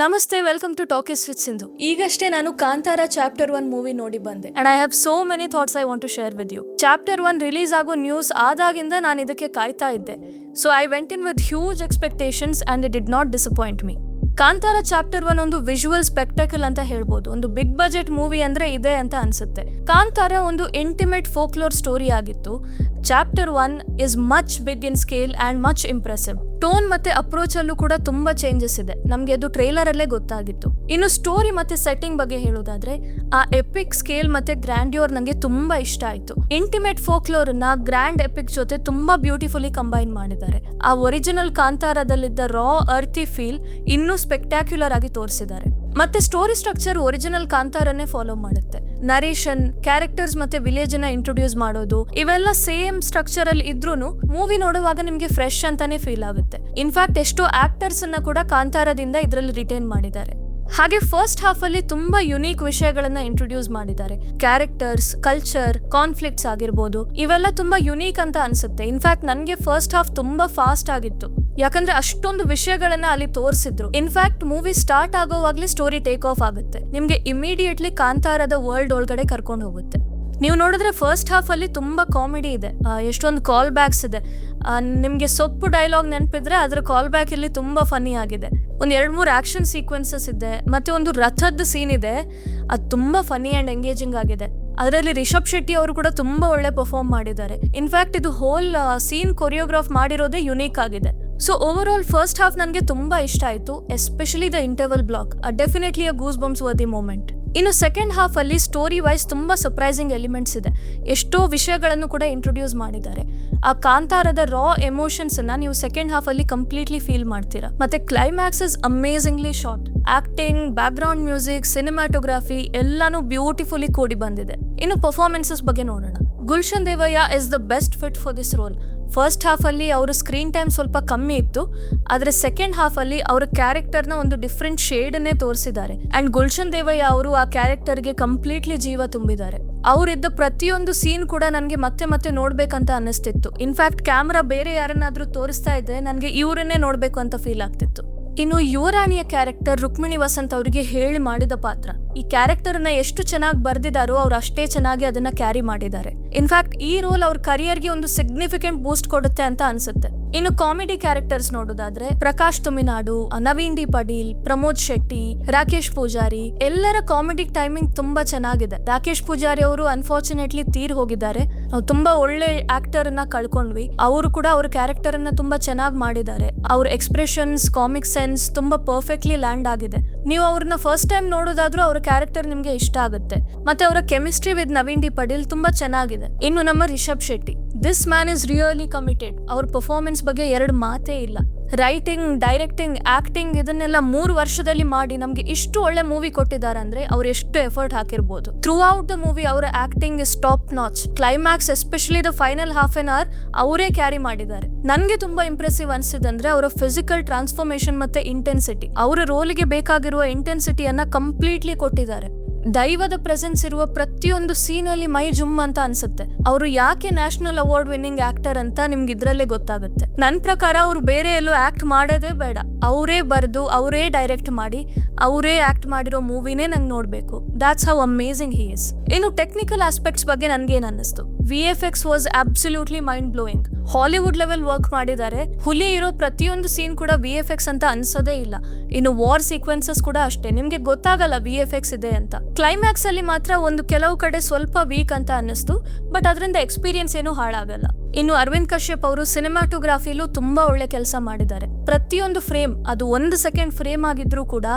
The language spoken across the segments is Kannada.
ನಮಸ್ತೆ, welcome to talkies with Sindhu. ಈಗಷ್ಟೇ ನಾನು ಕಾಂತಾರ ಚಾಪ್ಟರ್ 1 ಮೂವಿ ನೋಡಿ ಬಂದೆ and I have so many thoughts I want to share with you. Chapter 1 release ಆಗೋ ನ್ಯೂಸ್ ಆದಾಗಿಂದ ನಾನು ಇದಕ್ಕೆ ಕಾಯ್ತಾ ಇದ್ದೆ. So I went in with huge expectations and it did not disappoint me. Kantara chapter 1 ಒಂದು ವಿಜುವಲ್ ಸ್ಪೆಕ್ಟಾಕಲ್ ಅಂತ ಹೇಳ್ಬೋದು. ಒಂದು ಬಿಗ್ ಬಜೆಟ್ ಮೂವಿ ಅಂದ್ರೆ ಇದೆ ಅಂತ ಅನ್ಸುತ್ತೆ. ಕಾಂತಾರ ಒಂದು ಇಂಟಿಮೇಟ್ ಫೋಕ್ಲೋರ್ ಸ್ಟೋರಿ ಆಗಿತ್ತು. Chapter 1 is much big in scale and much impressive. Tone ಮತ್ತೆ ಅಪ್ರೋಚ್ ಅಲ್ಲೂ ಕೂಡ ತುಂಬಾ ಚೇಂಜಸ್ ಇದೆ. ನಮ್ಗೆ ಅದು ಟ್ರೇಲರ್ ಅಲ್ಲೇ ಗೊತ್ತಾಗಿತ್ತು. ಇನ್ನು ಸ್ಟೋರಿ ಮತ್ತೆ ಸೆಟ್ಟಿಂಗ್ ಬಗ್ಗೆ ಹೇಳೋದಾದ್ರೆ ಆ ಎಪಿಕ್ ಸ್ಕೇಲ್ ಮತ್ತೆ ಗ್ರ್ಯಾಂಡ್ಯೂರ್ ನಂಗೆ ತುಂಬಾ ಇಷ್ಟ ಆಯ್ತು. ಇಂಟಿಮೇಟ್ ಫೋಕ್ಲೋರ್ ನ ಗ್ರ್ಯಾಂಡ್ ಎಪಿಕ್ ಜೊತೆ ತುಂಬಾ ಬ್ಯೂಟಿಫುಲಿ ಕಂಬೈನ್ ಮಾಡಿದ್ದಾರೆ. ಆ ಒರಿಜಿನಲ್ ಕಾಂತಾರದಲ್ಲಿದ್ದ ರಾ ಅರ್ಥಿ ಫೀಲ್ ಇನ್ನೂ ಸ್ಪೆಕ್ಟ್ಯಾಕ್ಯುಲರ್ ಆಗಿ ತೋರಿಸಿದ್ದಾರೆ. ಮತ್ತೆ ಸ್ಟೋರಿ ಸ್ಟ್ರಕ್ಚರ್ ಒರಿಜಿನಲ್ ಕಾಂತಾರನ್ನೇ ಫಾಲೋ ಮಾಡುತ್ತೆ. ನರೇಷನ್, ಕ್ಯಾರೆಕ್ಟರ್ಸ್ ಮತ್ತೆ ವಿಲೇಜ್ ನ ಇಂಟ್ರೊಡ್ಯೂಸ್ ಮಾಡೋದು ಇವೆಲ್ಲ ಸೇಮ್ ಸ್ಟ್ರಕ್ಚರ್ ಅಲ್ಲಿ ಇದ್ರೂನು ಮೂವಿ ನೋಡುವಾಗ ನಿಮ್ಗೆ ಫ್ರೆಶ್ ಅಂತಾನೆ ಫೀಲ್ ಆಗುತ್ತೆ. ಇನ್ಫ್ಯಾಕ್ಟ್ ಎಷ್ಟೋ ಆಕ್ಟರ್ಸ್ ಅನ್ನ ಕೂಡ ಕಾಂತಾರದಿಂದ ಇದರಲ್ಲಿ ರಿಟೈನ್ ಮಾಡಿದ್ದಾರೆ. ಹಾಗೆ ಫಸ್ಟ್ ಹಾಫ್ ಅಲ್ಲಿ ತುಂಬಾ ಯುನೀಕ್ ವಿಷಯಗಳನ್ನ ಇಂಟ್ರೊಡ್ಯೂಸ್ ಮಾಡಿದ್ದಾರೆ. ಕ್ಯಾರೆಕ್ಟರ್ಸ್, ಕಲ್ಚರ್, ಕಾನ್ಫ್ಲಿಕ್ಟ್ಸ್ ಆಗಿರ್ಬೋದು, ಇವೆಲ್ಲ ತುಂಬಾ ಯುನೀಕ್ ಅಂತ ಅನ್ಸುತ್ತೆ. ಇನ್ಫ್ಯಾಕ್ಟ್ ನನ್ಗೆ ಫಸ್ಟ್ ಹಾಫ್ ತುಂಬಾ ಫಾಸ್ಟ್ ಆಗಿತ್ತು, ಯಾಕಂದ್ರೆ ಅಷ್ಟೊಂದು ವಿಷಯಗಳನ್ನ ಅಲ್ಲಿ ತೋರಿಸಿದ್ರು. ಇನ್ಫ್ಯಾಕ್ಟ್ ಮೂವಿ ಸ್ಟಾರ್ಟ್ ಆಗೋವಾಗ್ಲೇ ಸ್ಟೋರಿ ಟೇಕ್ ಆಫ್ ಆಗುತ್ತೆ. ನಿಮ್ಗೆ ಇಮಿಡಿಯೇಟ್ಲಿ ಕಾಂತಾರದ ವರ್ಲ್ಡ್ ಒಳಗಡೆ ಕರ್ಕೊಂಡು ಹೋಗುತ್ತೆ. ನೀವು ನೋಡಿದ್ರೆ ಫಸ್ಟ್ ಹಾಫ್ ಅಲ್ಲಿ ತುಂಬಾ ಕಾಮಿಡಿ ಇದೆ, ಎಷ್ಟೊಂದು ಕಾಲ್ ಬ್ಯಾಕ್ಸ್ ಇದೆ. ನಿಮ್ಗೆ ಸೊಪ್ಪು ಡೈಲಾಗ್ ನೆನಪಿದ್ರೆ ಅದ್ರ ಕಾಲ್ ಬ್ಯಾಕ್ ಇಲ್ಲಿ ತುಂಬಾ ಫನಿ ಆಗಿದೆ. ಒಂದ್ 2-3 ಆಕ್ಷನ್ ಸೀಕ್ವೆನ್ಸಸ್ ಇದೆ, ಮತ್ತೆ ಒಂದು ರಥದ ಸೀನ್ ಇದೆ, ಅದು ತುಂಬಾ ಫನಿ ಅಂಡ್ ಎಂಗೇಜಿಂಗ್ ಆಗಿದೆ. ಅದರಲ್ಲಿ ರಿಷಬ್ ಶೆಟ್ಟಿ ಅವರು ಕೂಡ ತುಂಬಾ ಒಳ್ಳೆ ಪರ್ಫಾರ್ಮ್ ಮಾಡಿದ್ದಾರೆ. ಇನ್ಫ್ಯಾಕ್ಟ್ ಇದು ಹೋಲ್ ಸೀನ್ ಕೊರಿಯೋಗ್ರಾಫ್ ಮಾಡಿರೋದೇ ಯುನೀಕ್ ಆಗಿದೆ. So overall first half ನನಗೆ ತುಂಬಾ ಇಷ್ಟ ಆಯ್ತು, especially the interval block, definitely a goosebumps worthy moment. ಇನ್ನು ಸೆಕೆಂಡ್ ಹಾಫ್ ಅಲ್ಲಿ ಸ್ಟೋರಿ ವೈಸ್ ತುಂಬಾ ಸರ್ಪ್ರೈಸಿಂಗ್ ಎಲಿಮೆಂಟ್ಸ್ ಇದೆ. ಎಷ್ಟೋ ವಿಷಯಗಳನ್ನು ಕೂಡ ಇಂಟ್ರೊಡ್ಯೂಸ್ ಮಾಡಿದ್ದಾರೆ. ಆ ಕಾಂತಾರದ ರಾ ಎಮೋಷನ್ಸ್ ಅನ್ನ ನೀವು ಸೆಕೆಂಡ್ ಹಾಫ್ ಅಲ್ಲಿ ಕಂಪ್ಲೀಟ್ಲಿ ಫೀಲ್ ಮಾಡ್ತೀರಾ. ಮತ್ತೆ climax is amazingly shot. Acting, back ground music, cinematography ಎಲ್ಲಾನು ಬ್ಯೂಟಿಫುಲಿ ಕೂಡಿ ಬಂದಿದೆ. ಇನ್ನು ಪರ್ಫಾರ್ಮೆನ್ಸಸ್ ಬಗ್ಗೆ ನೋಡೋಣ. Gulshan Devaiah is the best fit for this roll. First half ಅಲ್ಲಿ ಅವರ ಸ್ಕ್ರೀನ್ ಟೈಮ್ ಸ್ವಲ್ಪ ಕಮ್ಮಿ ಇತ್ತು, ಆದ್ರೆ ಸೆಕೆಂಡ್ ಹಾಫ್ ಅಲ್ಲಿ ಅವರ ಕ್ಯಾರೆಕ್ಟರ್ ನ ಒಂದು ಡಿಫ್ರೆಂಟ್ ಶೇಡ್ ಅನ್ನೇ ತೋರಿಸಿದ್ದಾರೆ. ಅಂಡ್ ಗುಲ್ಶನ್ ದೇವಯ್ಯ ಅವರು ಆ ಕ್ಯಾರೆಕ್ಟರ್ಗೆ ಕಂಪ್ಲೀಟ್ಲಿ ಜೀವ ತುಂಬಿದ್ದಾರೆ. ಅವರಿದ್ದ ಪ್ರತಿಯೊಂದು ಸೀನ್ ಕೂಡ ನನಗೆ ಮತ್ತೆ ಮತ್ತೆ ನೋಡ್ಬೇಕಂತ ಅನ್ನಿಸ್ತಿತ್ತು. ಇನ್ಫ್ಯಾಕ್ಟ್ ಕ್ಯಾಮ್ರಾ ಬೇರೆ ಯಾರನ್ನಾದ್ರೂ ತೋರಿಸ್ತಾ ಇದ್ರೆ ನನಗೆ ಇವರನ್ನೇ ನೋಡ್ಬೇಕು ಅಂತ ಫೀಲ್ ಆಗ್ತಿತ್ತು. ಇನ್ನು ಯುವರಾಣಿಯ ಕ್ಯಾರೆಕ್ಟರ್ ರುಕ್ಮಿಣಿ ವಸಂತ್ ಅವರಿಗೆ ಹೇಳಿ ಮಾಡಿದ ಪಾತ್ರ. ಈ ಕ್ಯಾರೆಕ್ಟರ್ ನ ಎಷ್ಟು ಚೆನ್ನಾಗಿ ಬರ್ದಿದಾರೋ ಅವ್ರು ಅಷ್ಟೇ ಚೆನ್ನಾಗಿ ಅದನ್ನ ಕ್ಯಾರಿ ಮಾಡಿದ್ದಾರೆ. ಇನ್ಫ್ಯಾಕ್ಟ್ ಈ ರೋಲ್ ಅವ್ರ ಕರಿಯರ್ಗೆ ಒಂದು ಸಿಗ್ನಿಫಿಕೆಂಟ್ ಬೂಸ್ಟ್ ಕೊಡುತ್ತೆ ಅಂತ ಅನ್ಸುತ್ತೆ. ಇನ್ನು ಕಾಮಿಡಿ ಕ್ಯಾರೆಕ್ಟರ್ಸ್ ನೋಡೋದಾದ್ರೆ ಪ್ರಕಾಶ್ ತುಮಿನಾಡು, ನವೀನ್ ಡಿ ಪಡೀಲ್, ಪ್ರಮೋದ್ ಶೆಟ್ಟಿ, ರಾಕೇಶ್ ಪೂಜಾರಿ ಎಲ್ಲರ ಕಾಮಿಡಿ ಟೈಮಿಂಗ್ ತುಂಬಾ ಚೆನ್ನಾಗಿದೆ. ರಾಕೇಶ್ ಪೂಜಾರಿ ಅವರು ಅನ್ಫಾರ್ಚುನೇಟ್ಲಿ ತೀರ್ ಹೋಗಿದ್ದಾರೆ. ನಾವು ತುಂಬಾ ಒಳ್ಳೆ ಆಕ್ಟರ್ ಅನ್ನ ಕಳ್ಕೊಂಡ್ವಿ. ಅವರು ಕೂಡ ಅವ್ರ ಕ್ಯಾರೆಕ್ಟರ್ ಅನ್ನ ತುಂಬಾ ಚೆನ್ನಾಗಿ ಮಾಡಿದ್ದಾರೆ. ಅವ್ರ ಎಕ್ಸ್ಪ್ರೆಷನ್ಸ್, ಕಾಮಿಕ್ ಸೆನ್ಸ್ ತುಂಬಾ ಪರ್ಫೆಕ್ಟ್ಲಿ ಲ್ಯಾಂಡ್ ಆಗಿದೆ. ನೀವು ಅವ್ರನ್ನ ಫಸ್ಟ್ ಟೈಮ್ ನೋಡೋದಾದ್ರೂ ಅವ್ರ ಕ್ಯಾರೆಕ್ಟರ್ ನಿಮ್ಗೆ ಇಷ್ಟ ಆಗುತ್ತೆ. ಮತ್ತೆ ಅವರ ಕೆಮಿಸ್ಟ್ರಿ ವಿತ್ ನವೀನ್ ಡಿ ಪಡೀಲ್ ತುಂಬಾ ಚೆನ್ನಾಗಿದೆ. ಇನ್ನು ನಮ್ಮ Rishab Shetty, this man is really committed. ಅವ್ರ ಪರ್ಫಾರ್ಮೆನ್ಸ್ ಬಗ್ಗೆ 2 ಮಾತೇ ಇಲ್ಲ. ರೈಟಿಂಗ್, ಡೈರೆಕ್ಟಿಂಗ್, ಆಕ್ಟಿಂಗ್ ಇದನ್ನೆಲ್ಲ 3 ವರ್ಷದಲ್ಲಿ ಮಾಡಿ ನಮ್ಗೆ ಇಷ್ಟು ಒಳ್ಳೆ ಮೂವಿ ಕೊಟ್ಟಿದ್ದಾರೆ ಅಂದ್ರೆ ಅವ್ರು ಎಷ್ಟು ಎಫರ್ಟ್ ಹಾಕಿರ್ಬೋದು. ಥ್ರೂ ಔಟ್ ದ ಮೂವಿ ಅವರ acting is top notch. Climax especially the final half an hour ಅವರೇ ಕ್ಯಾರಿ ಮಾಡಿದ್ದಾರೆ. ನನ್ಗೆ ತುಂಬಾ ಇಂಪ್ರೆಸಿವ್ ಅನ್ಸಿದಂದ್ರೆ ಅವರ ಫಿಸಿಕಲ್ ಟ್ರಾನ್ಸ್ಫಾರ್ಮೇಶನ್ ಮತ್ತೆ ಇಂಟೆನ್ಸಿಟಿ. ಅವರ ರೋಲಿಗೆ ಬೇಕಾಗಿರುವ ಇಂಟೆನ್ಸಿಟಿಯನ್ನ ಕಂಪ್ಲೀಟ್ಲಿ ಕೊಟ್ಟಿದ್ದಾರೆ. ದೈವದ ಪ್ರೆಸೆನ್ಸ್ ಇರುವ ಪ್ರತಿಯೊಂದು ಸೀನ್ ಅಲ್ಲಿ ಮೈ ಜುಮ್ ಅಂತ ಅನ್ಸುತ್ತೆ. ಅವರು ಯಾಕೆ ನ್ಯಾಷನಲ್ ಅವಾರ್ಡ್ ವಿನ್ನಿಂಗ್ ಆಕ್ಟರ್ ಅಂತ ನಿಮ್ಗೆ ಇದ್ರಲ್ಲೇ ಗೊತ್ತಾಗುತ್ತೆ. ನನ್ ಪ್ರಕಾರ ಅವ್ರು ಬೇರೆ ಎಲ್ಲೂ ಆಕ್ಟ್ ಮಾಡೋದೇ ಬೇಡ. ಅವರೇ ಬರ್ದು, ಅವರೇ ಡೈರೆಕ್ಟ್ ಮಾಡಿ, ಅವರೇ ಆಕ್ಟ್ ಮಾಡಿರೋ ಮೂವಿನೇ ನಂಗೆ ನೋಡ್ಬೇಕು. That's how amazing he is. ಇನ್ನು ಟೆಕ್ನಿಕಲ್ ಆಸ್ಪೆಕ್ಟ್ಸ್ ಬಗ್ಗೆ ನನ್ಗೇನ್ ಅನ್ನಿಸ್ತು, VFX was absolutely mind blowing. Hollywood level work ಮಾಡಿದ್ದಾರೆ. ಹುಲಿ ಇರೋ ಪ್ರತಿಯೊಂದು ಸೀನ್ ಕೂಡ VFX ಅಂತ ಅನ್ಸೋದೇ ಇಲ್ಲ. ಇನ್ನು ವಾರ್ ಸೀಕ್ವೆನ್ಸಸ್ ಕೂಡ ಅಷ್ಟೇ, ನಿಮ್ಗೆ ಗೊತ್ತಾಗಲ್ಲ VFX ಇದೆ ಅಂತ. ಕ್ಲೈಮ್ಯಾಕ್ಸ್ ಅಲ್ಲಿ ಮಾತ್ರ ಕೆಲವು ಕಡೆ ಸ್ವಲ್ಪ ವೀಕ್ ಅಂತ ಅನ್ನಿಸ್ತು, ಬಟ್ ಅದರಿಂದ ಎಕ್ಸ್ಪೀರಿಯನ್ಸ್ ಏನು ಹಾಳಾಗಲ್ಲ. ಇನ್ನು ಅರವಿಂದ್ ಕಶ್ಯಪ್ ಅವರು ಸಿನಿಮಾಟೋಗ್ರಫಿಲೂ ತುಂಬಾ ಒಳ್ಳೆ ಕೆಲಸ ಮಾಡಿದ್ದಾರೆ. ಪ್ರತಿಯೊಂದು ಫ್ರೇಮ್, ಅದು 1 ಸೆಕೆಂಡ್ ಫ್ರೇಮ್ ಆಗಿದ್ರೂ ಕೂಡ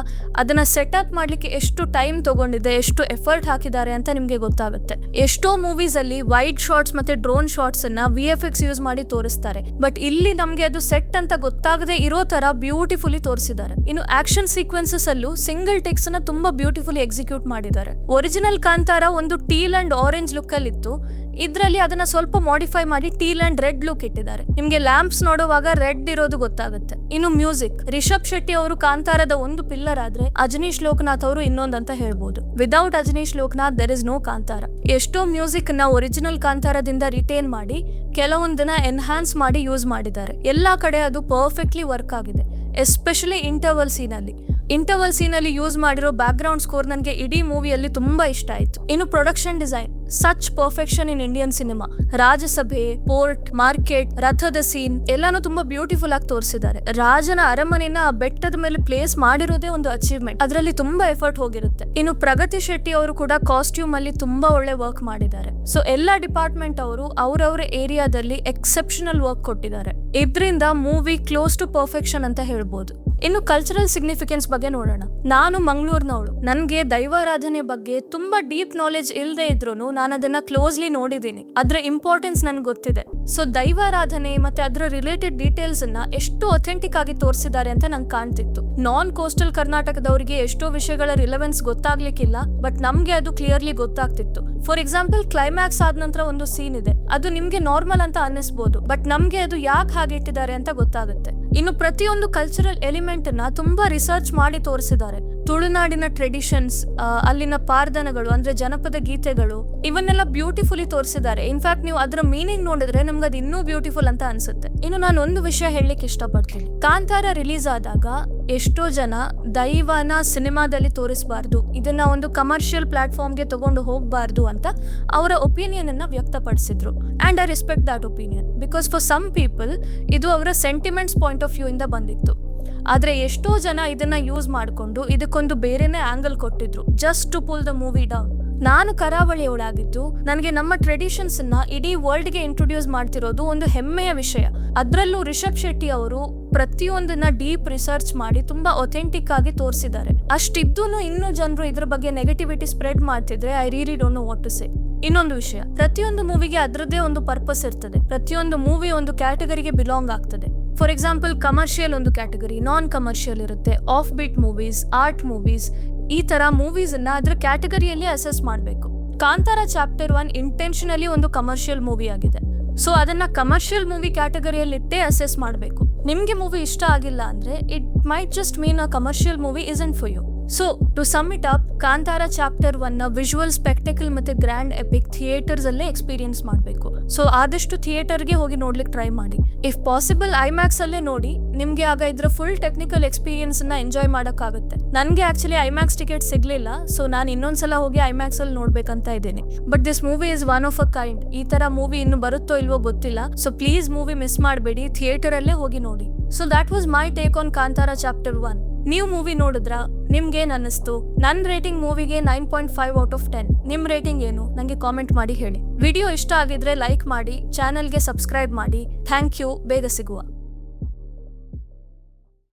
ಅದನ್ನ ಸೆಟ್ ಅಪ್ ಮಾಡ್ಲಿಕ್ಕೆ ಎಷ್ಟು ಟೈಮ್ ತಗೊಂಡಿದೆ, ಎಷ್ಟು ಎಫರ್ಟ್ ಹಾಕಿದ್ದಾರೆ ಅಂತ ನಿಮ್ಗೆ ಗೊತ್ತಾಗುತ್ತೆ. ಎಷ್ಟೋ ಮೂವೀಸ್ ಅಲ್ಲಿ ವೈಡ್ ಶಾಟ್ಸ್ ಮತ್ತೆ ಡ್ರೋನ್ ಶಾಟ್ಸ್ ಅನ್ನ VFX ಯೂಸ್ ಮಾಡಿ ತೋರಿಸ್ತಾರೆ, ಬಟ್ ಇಲ್ಲಿ ನಮ್ಗೆ ಅದು ಸೆಟ್ ಅಂತ ಗೊತ್ತಾಗದೆ ಇರೋ ತರ ಬ್ಯೂಟಿಫುಲಿ ತೋರಿಸಿದ್ದಾರೆ. ಇನ್ನು ಆಕ್ಷನ್ ಸೀಕ್ವೆನ್ಸಸ್ ಅಲ್ಲೂ ಸಿಂಗಲ್ ಟೇಕ್ಸ್ ಅನ್ನ ತುಂಬಾ ಬ್ಯೂಟಿಫುಲಿ ಎಕ್ಸಿಕ್ಯೂಟ್ ಮಾಡಿದ್ದಾರೆ. ಒರಿಜಿನಲ್ ಕಾಂತಾರ ಒಂದು ಟೀಲ್ ಅಂಡ್ ಆರೆಂಜ್ ಲುಕ್ ಅಲ್ಲಿ ಇತ್ತು, ಇದ್ರಲ್ಲಿ ಅದನ್ನ ಸ್ವಲ್ಪ ಮಾಡಿಫೈ ಮಾಡಿ ಟೀಲ್ ಅಂಡ್ ರೆಡ್ ಲುಕ್ ಇಟ್ಟಿದ್ದಾರೆ. ನಿಮ್ಗೆ ಲ್ಯಾಂಪ್ಸ್ ನೋಡುವಾಗ ರೆಡ್ ಇರೋದು ಗೊತ್ತಾಗುತ್ತೆ. ಇನ್ನು ಮ್ಯೂಸಿಕ್, ರಿಷಬ್ ಶೆಟ್ಟಿ ಅವರು ಕಾಂತಾರದ ಒಂದು ಪಿಲ್ಲರ್ ಆದ್ರೆ ಅಜನೀಶ್ ಲೋಕನಾಥ್ ಅವರು ಇನ್ನೊಂದಂತ ಹೇಳ್ಬೋದು. Without Ajaneesh Loknath there is no Kantara. ಎಷ್ಟೋ ಮ್ಯೂಸಿಕ್ ನ ಒರಿಜಿನಲ್ ಕಾಂತಾರದಿಂದ ರಿಟೇನ್ ಮಾಡಿ ಕೆಲವೊಂದನ್ನ ಎನ್ಹಾನ್ಸ್ ಮಾಡಿ ಯೂಸ್ ಮಾಡಿದ್ದಾರೆ. ಎಲ್ಲಾ ಕಡೆ ಅದು ಪರ್ಫೆಕ್ಟ್ಲಿ ವರ್ಕ್ ಆಗಿದೆ, ಎಸ್ಪೆಷಲಿ ಇಂಟರ್ವಲ್ ಸೀನ್ ಅಲ್ಲಿ. ಇಂಟರ್ವಲ್ ಸೀನ್ ಅಲ್ಲಿ ಯೂಸ್ ಮಾಡಿರೋ ಬ್ಯಾಕ್ ಗ್ರೌಂಡ್ ಸ್ಕೋರ್ ನನಗೆ ಇಡೀ ಮೂವಿಯಲ್ಲಿ ತುಂಬಾ ಇಷ್ಟ ಆಯ್ತು. ಇನ್ನು production design, such perfection in Indian cinema. ರಾಜಸಭೆ, ಪೋರ್ಟ್, ಮಾರ್ಕೆಟ್, ರಥದ ಸೀನ್ ಎಲ್ಲಾನು ತುಂಬಾ ಬ್ಯೂಟಿಫುಲ್ ಆಗಿ ತೋರಿಸಿದ್ದಾರೆ. ರಾಜನ ಅರಮನೆನ ಆ ಬೆಟ್ಟದ ಮೇಲೆ ಪ್ಲೇಸ್ ಮಾಡಿರೋದೇ ಒಂದು ಅಚೀವ್ಮೆಂಟ್. ಅದರಲ್ಲಿ ತುಂಬಾ ಎಫರ್ಟ್ ಹೋಗಿರುತ್ತೆ. ಇನ್ನು ಪ್ರಗತಿ ಶೆಟ್ಟಿ ಅವರು ಕೂಡ ಕಾಸ್ಟ್ಯೂಮ್ ಅಲ್ಲಿ ತುಂಬಾ ಒಳ್ಳೆ ವರ್ಕ್ ಮಾಡಿದ್ದಾರೆ. ಸೊ ಎಲ್ಲಾ ಡಿಪಾರ್ಟ್ಮೆಂಟ್ ಅವರು ಅವರವರ ಏರಿಯಾದಲ್ಲಿ ಎಕ್ಸೆಪ್ಷನಲ್ ವರ್ಕ್ ಕೊಟ್ಟಿದ್ದಾರೆ. ಇದರಿಂದ ಮೂವಿ ಕ್ಲೋಸ್ ಟು ಪರ್ಫೆಕ್ಷನ್ ಅಂತ ಹೇಳ್ಬೋದು. ಇನ್ನು ಕಲ್ಚರಲ್ ಸಿಗ್ನಿಫಿಕೆನ್ಸ್ ಬಗ್ಗೆ ನೋಡೋಣ. ನಾನು ಮಂಗಳೂರಿನವಳು. ನನಗೆ ದೈವಾರಾಧನೆ ಬಗ್ಗೆ ತುಂಬಾ ಡೀಪ್ ನಾಲೆಜ್ ಇಲ್ಲದೆ ಇದ್ರು ನಾನು ಅದನ್ನ ಕ್ಲೋಸ್ಲಿ ನೋಡಿದ್ದೀನಿ. ಅದ್ರ ಇಂಪಾರ್ಟೆನ್ಸ್ ನನ್ಗೆ ಗೊತ್ತಿದೆ. ಸೊ ದೈವಾರಾಧನೆ ಮತ್ತೆ ಅದರ ರಿಲೇಟೆಡ್ ಡೀಟೇಲ್ಸ್ ಅನ್ನ ಎಷ್ಟು ಅಥೆಂಟಿಕ್ ಆಗಿ ತೋರಿಸಿದ್ದಾರೆ ಅಂತ ನಂಗೆ ಕಾಣ್ತಿತ್ತು. ನಾನ್ ಕೋಸ್ಟಲ್ ಕರ್ನಾಟಕದವರಿಗೆ ಎಷ್ಟೋ ವಿಷಯಗಳ ರಿಲೆವೆನ್ಸ್ ಗೊತ್ತಾಗ್ಲಿಕ್ಕಿಲ್ಲ, ಬಟ್ ನಮ್ಗೆ ಅದು ಕ್ಲಿಯರ್ಲಿ ಗೊತ್ತಾಗ್ತಿತ್ತು. ಫಾರ್ ಎಕ್ಸಾಂಪಲ್, ಕ್ಲೈಮ್ಯಾಕ್ಸ್ ಆದ ನಂತರ ಒಂದು ಸೀನ್ ಇದೆ, ಅದು ನಿಮ್ಗೆ ನಾರ್ಮಲ್ ಅಂತ ಅನ್ನಿಸ್ಬೋದು, ಬಟ್ ನಮ್ಗೆ ಅದು ಯಾಕೆ ಹಾಗೆ ಇಟ್ಟಿದ್ದಾರೆ ಅಂತ ಗೊತ್ತಾಗುತ್ತೆ. ಇನ್ನು ಪ್ರತಿಯೊಂದು ಕಲ್ಚರಲ್ ಎಲಿಮೆಂಟ್ ಅನ್ನ ತುಂಬಾ ರಿಸರ್ಚ್ ಮಾಡಿ ತೋರಿಸಿದ್ದಾರೆ. ತುಳುನಾಡಿನ ಟ್ರೆಡಿಷನ್ಸ್, ಅಲ್ಲಿನ ಪಾರ್ದನಗಳು ಅಂದ್ರೆ ಜನಪದ ಗೀತೆಗಳು, ಇವನ್ನೆಲ್ಲ ಬ್ಯೂಟಿಫುಲಿ ತೋರಿಸಿದ್ದಾರೆ. ಇನ್ಫ್ಯಾಕ್ಟ್ ನೀವು ಅದರ ಮೀನಿಂಗ್ ನೋಡಿದ್ರೆ ನಮ್ಗೆ ಅದು ಇನ್ನೂ ಬ್ಯೂಟಿಫುಲ್ ಅಂತ ಅನ್ಸುತ್ತೆ. ಇನ್ನು ನಾನು ಒಂದು ವಿಷಯ ಹೇಳಲಿಕ್ಕೆ ಇಷ್ಟಪಡ್ತೀನಿ. ಕಾಂತಾರ ರಿಲೀಸ್ ಆದಾಗ ಎಷ್ಟೋ ಜನ ದೈವನ ಸಿನಿಮಾದಲ್ಲಿ ತೋರಿಸಬಾರ್ದು, ಇದನ್ನ ಒಂದು ಕಮರ್ಷಿಯಲ್ ಪ್ಲಾಟ್ಫಾರ್ಮ್ಗೆ ತಗೊಂಡು ಹೋಗಬಾರ್ದು ಅಂತ ಅವರ ಒಪಿನಿಯನ್ ಅನ್ನ ವ್ಯಕ್ತಪಡಿಸಿದ್ರು. And I respect that opinion, because for some people ಇದು ಅವರ ಸೆಂಟಿಮೆಂಟ್ಸ್ ಪಾಯಿಂಟ್ ಆಫ್ ವ್ಯೂ ಇಂದ ಬಂದಿತ್ತು. ಆದ್ರೆ ಎಷ್ಟೋ ಜನ ಇದನ್ನ ಯೂಸ್ ಮಾಡಿಕೊಂಡು ಇದಕ್ಕೊಂದು ಬೇರೆನೇ ಆಂಗಲ್ ಕೊಟ್ಟಿದ್ರು, just to pull the movie down. ನಾನು ಕರಾವಳಿಯವಳಾಗಿದ್ದು ನನಗೆ ನಮ್ಮ ಟ್ರೆಡಿಷನ್ಸ್ ಅನ್ನ ಇಡೀ ವರ್ಲ್ಡ್ ಗೆ ಇಂಟ್ರೊಡ್ಯೂಸ್ ಮಾಡ್ತಿರೋದು ಒಂದು ಹೆಮ್ಮೆಯ ವಿಷಯ. ಅದ್ರಲ್ಲೂ ರಿಷಬ್ ಶೆಟ್ಟಿ ಅವರು ಪ್ರತಿಯೊಂದನ್ನ ಡೀಪ್ ರಿಸರ್ಚ್ ಮಾಡಿ ತುಂಬಾ ಒಥೆಂಟಿಕ್ ಆಗಿ ತೋರಿಸಿದ್ದಾರೆ. ಅಷ್ಟಿದ್ದೂನು ಇನ್ನೂ ಜನರು ಇದ್ರ ಬಗ್ಗೆ ನೆಗೆಟಿವಿಟಿ ಸ್ಪ್ರೆಡ್ ಮಾಡ್ತಿದ್ರೆ I really don't know what to say. ಇನ್ನೊಂದು ವಿಷಯ, ಪ್ರತಿಯೊಂದು ಮೂವಿಗೆ ಅದರದ್ದೇ ಒಂದು ಪರ್ಪಸ್ ಇರ್ತದೆ. ಪ್ರತಿಯೊಂದು ಮೂವಿ ಒಂದು ಕ್ಯಾಟಗರಿಗೆ ಬಿಲಾಂಗ್ ಆಗ್ತದೆ. ಫಾರ್ ಎಕ್ಸಾಂಪಲ್, ಕಮರ್ಷಿಯಲ್ ಒಂದು ಕ್ಯಾಟಗರಿ, ನಾನ್ ಕಮರ್ಷಿಯಲ್ ಇರುತ್ತೆ, offbeat movies, art movies, ಈ ತರ ಮೂವೀಸ್ ಅನ್ನ ಅದ್ರ ಕ್ಯಾಟಗರಿಯಲ್ಲಿ ಅಸೆಸ್ ಮಾಡಬೇಕು. ಕಾಂತಾರ ಚಾಪ್ಟರ್ 1 ಇಂಟೆನ್ಷನಲಿ ಒಂದು ಕಮರ್ಷಿಯಲ್ ಮೂವಿ ಆಗಿದೆ. ಸೊ ಅದನ್ನ ಕಮರ್ಷಿಯಲ್ ಮೂವಿ ಕ್ಯಾಟಗರಿಯಲ್ಲಿ ಇಟ್ಟೇ ಅಸೆಸ್ ಮಾಡಬೇಕು. ನಿಮ್ಗೆ ಮೂವಿ ಇಷ್ಟ ಆಗಿಲ್ಲ ಅಂದ್ರೆ it might just mean a commercial movie isn't for you. So to sum it up, Kantara chapter 1 ನ ವಿಜುವಲ್ ಸ್ಪೆಕ್ಟಕಲ್ ಮತ್ತೆ ಗ್ರ್ಯಾಂಡ್ ಎಪಿಕ್ ಥಿಯೇಟರ್ಸ್ ಅಲ್ಲೇ ಎಕ್ಸ್ಪೀರಿಯನ್ಸ್ ಮಾಡಬೇಕು. ಸೊ ಆದಷ್ಟು ಥಿಯೇಟರ್ಗೆ ಹೋಗಿ ನೋಡ್ಲಿಕ್ಕೆ ಟ್ರೈ ಮಾಡಿ. ಇಫ್ ಪಾಸಿಬಲ್ ಐಮ್ಯಾಕ್ಸ್ ಅಲ್ಲೇ ನೋಡಿ, ನಿಮ್ಗೆ ಆಗ ಇದ್ರ ಫುಲ್ ಟೆಕ್ನಿಕಲ್ ಎಕ್ಸ್ಪೀರಿಯನ್ಸ್ ನ ಎಂಜಾಯ್ ಮಾಡಕ್ಕಾಗುತ್ತೆ. ನನ್ಗೆ ಆಕ್ಚುಲಿ ಐಮ್ಯಾಕ್ಸ್ ಟಿಕೆಟ್ ಸಿಗ್ಲಿಲ್ಲ, ಸೊ ನಾನು ಇನ್ನೊಂದ್ಸಲ ಹೋಗಿ ಐಮ್ಯಾಕ್ಸ್ ಅಲ್ಲಿ ನೋಡ್ಬೇಕಂತ ಇದ್ದೀನಿ. But this movie is one of a kind. ಈ ತರ ಮೂವಿ ಇನ್ನು ಬರುತ್ತೋ ಇಲ್ವೋ ಗೊತ್ತಿಲ್ಲ. ಸೊ ಪ್ಲೀಸ್ ಮೂವಿ ಮಿಸ್ ಮಾಡಬೇಡಿ, ಥಿಯೇಟರ್ ಅಲ್ಲೇ ಹೋಗಿ ನೋಡಿ. So that was my take on Kantara chapter 1. ನೀವು ಮೂವಿ ನೋಡಿದ್ರಾ? ನಿಮ್ಗೇನ್ ಅನ್ನಿಸ್ತು? ನನ್ನ ರೇಟಿಂಗ್ ಮೂವಿಗೆ 9.5 ಔಟ್ ಆಫ್ 10. ನಿಮ್ ರೇಟಿಂಗ್ ಏನು? ನಂಗೆ ಕಾಮೆಂಟ್ ಮಾಡಿ ಹೇಳಿ. ವಿಡಿಯೋ ಇಷ್ಟ ಆಗಿದ್ರೆ ಲೈಕ್ ಮಾಡಿ, ಚಾನೆಲ್ಗೆ ಸಬ್ಸ್ಕ್ರೈಬ್ ಮಾಡಿ. Thank you. ಬೇಗ ಸಿಗುವ.